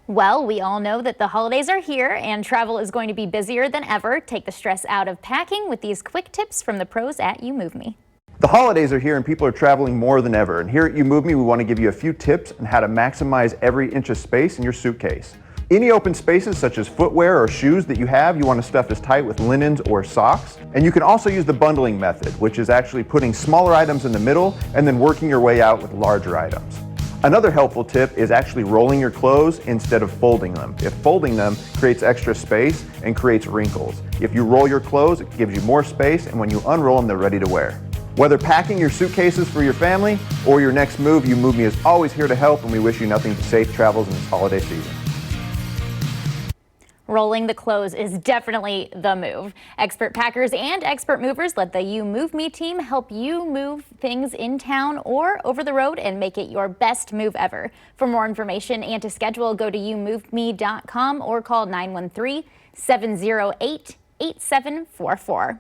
Well, we all know that the holidays are here and travel is going to be busier than ever. Take the stress out of packing with these quick tips from the pros at YouMoveMe. The holidays are here and people are traveling more than ever. And here at YouMoveMe, we want to give you a few tips on how to maximize every inch of space in your suitcase. Any open spaces such as footwear or shoes that you have, you want to stuff as tight with linens or socks. And you can also use the bundling method, which is actually putting smaller items in the middle and then working your way out with larger items. Another helpful tip is actually rolling your clothes instead of folding them. If folding them creates extra space and creates wrinkles. If you roll your clothes, it gives you more space, and when you unroll them, they're ready to wear. Whether packing your suitcases for your family or your next move, YouMoveMe is always here to help, and we wish you nothing but safe travels in this holiday season. Rolling the clothes is definitely the move. Expert packers and expert movers let the YouMoveMe team help you move things in town or over the road and make it your best move ever. For more information and to schedule, go to youmoveme.com or call 913-708-8744.